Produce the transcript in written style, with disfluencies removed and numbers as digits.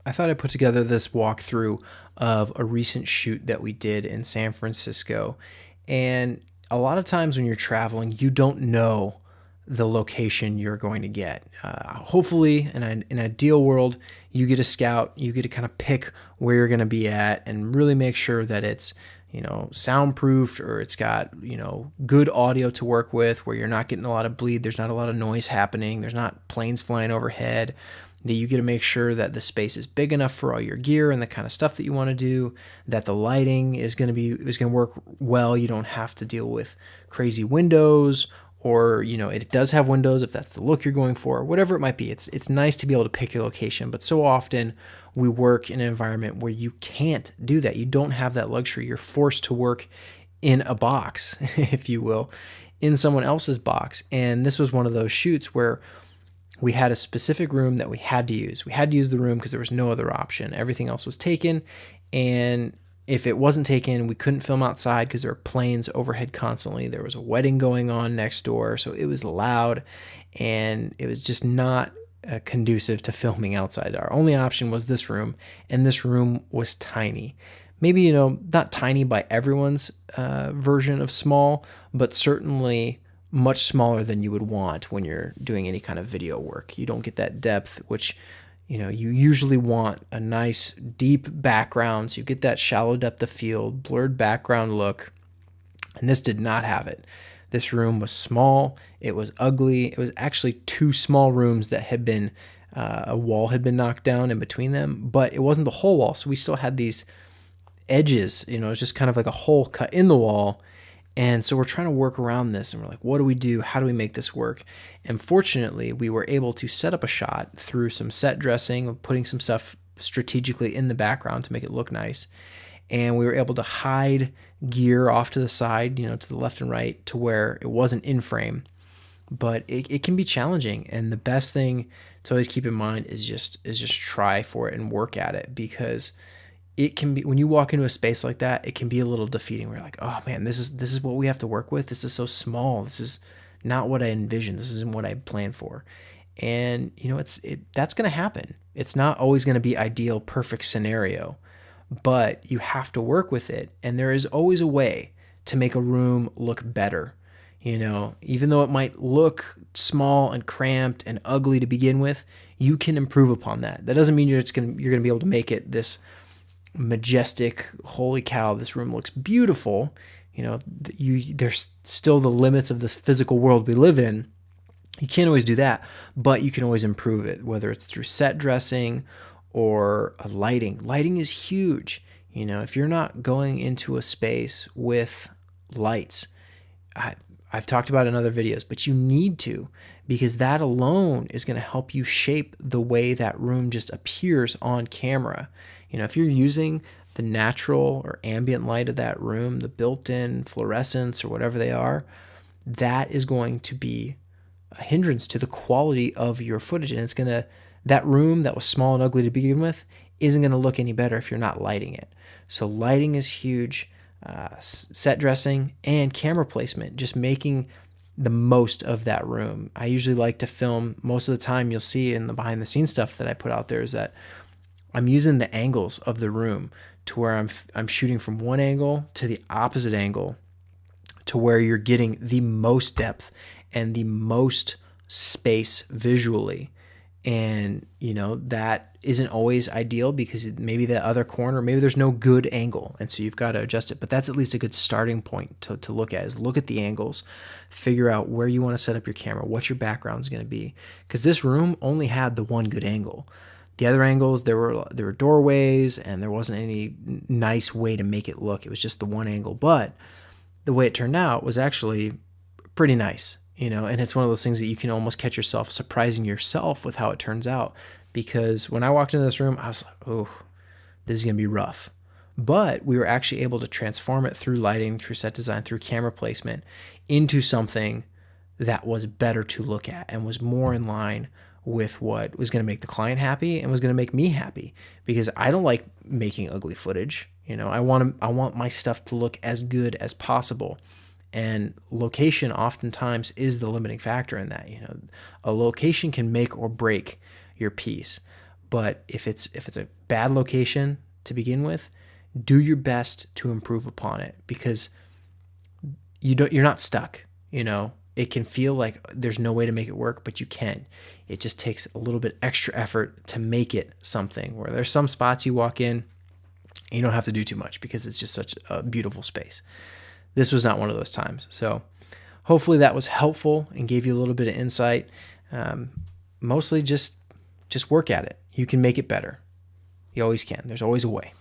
I thought I'd put together this walkthrough of a recent shoot that we did in San Francisco. And a lot of times when you're traveling, you don't know the location you're going to get. Hopefully, in an ideal world, you get a scout, you get to kind of pick where you're going to be at and really make sure that it's soundproofed, or it's got good audio to work with, where you're not getting a lot of bleed, there's not a lot of noise happening, there's not planes flying overhead, that you get to make sure that the space is big enough for all your gear and the kind of stuff that you want to do, that the lighting is going to work well. You don't have to deal with crazy windows, or it does have windows if that's the look you're going for, whatever it might be. It's nice to be able to pick your location, but so often we work in an environment where you can't do that. You don't have that luxury. You're forced to work in a box, if you will, in someone else's box. And this was one of those shoots where we had a specific room that we had to use. We had to use the room because there was no other option. Everything else was taken. And if it wasn't taken, we couldn't film outside because there were planes overhead constantly. There was a wedding going on next door, so it was loud, and it was just not conducive to filming outside. Our only option was this room, and this room was tiny. Maybe, not tiny by everyone's version of small, but certainly much smaller than you would want when you're doing any kind of video work. You don't get that depth, which you usually want a nice deep background, so you get that shallow depth of field, blurred background look, and this did not have it. This room was small, it was ugly, it was actually two small rooms that had been, a wall had been knocked down in between them, but it wasn't the whole wall, so we still had these edges, it's just kind of like a hole cut in the wall. And so we're trying to work around this, and we're like, what do we do? How do we make this work? And fortunately, we were able to set up a shot through some set dressing, putting some stuff strategically in the background to make it look nice. And we were able to hide gear off to the side, to the left and right, to where it wasn't in frame. But it can be challenging. And the best thing to always keep in mind is just try for it and work at it, because it can be, when you walk into a space like that, it can be a little defeating. We're like, oh man, this is what we have to work with. This is so small. This is not what I envisioned. This isn't what I planned for. And that's going to happen. It's not always going to be ideal, perfect scenario, but you have to work with it. And there is always a way to make a room look better. Even though it might look small and cramped and ugly to begin with, you can improve upon that. That doesn't mean you're going to be able to make it this majestic, holy cow, this room looks beautiful. There's still the limits of this physical world we live in. You can't always do that, but you can always improve it, whether it's through set dressing or lighting. Lighting is huge. If you're not going into a space with lights, I've talked about it in other videos, but you need to, because that alone is going to help you shape the way that room just appears on camera. If you're using the natural or ambient light of that room, the built-in fluorescents or whatever they are, that is going to be a hindrance to the quality of your footage. And that room that was small and ugly to begin with isn't going to look any better if you're not lighting it. So lighting is huge, set dressing and camera placement, just making the most of that room. I usually like to film, most of the time you'll see in the behind the scenes stuff that I put out there, is that I'm using the angles of the room to where I'm shooting from one angle to the opposite angle, to where you're getting the most depth and the most space visually. And that isn't always ideal, because maybe the other corner, maybe there's no good angle, and so you've got to adjust it. But that's at least a good starting point to look at, is look at the angles, figure out where you want to set up your camera, what your background is going to be, because this room only had the one good angle. The other angles, there were doorways, and there wasn't any nice way to make it look. It was just the one angle. But the way it turned out was actually pretty nice, and it's one of those things that you can almost catch yourself surprising yourself with how it turns out. Because when I walked into this room, I was like, oh, this is going to be rough. But we were actually able to transform it through lighting, through set design, through camera placement into something that was better to look at and was more in line with what was going to make the client happy and was going to make me happy, because I don't like making ugly footage. I want my stuff to look as good as possible. And location oftentimes is the limiting factor in that. A location can make or break your piece. But if it's a bad location to begin with, do your best to improve upon it, because you're not stuck. It can feel like there's no way to make it work, but you can. It just takes a little bit extra effort to make it something, where there's some spots you walk in, you don't have to do too much because it's just such a beautiful space. This was not one of those times. So hopefully that was helpful and gave you a little bit of insight. Mostly just work at it. You can make it better. You always can. There's always a way.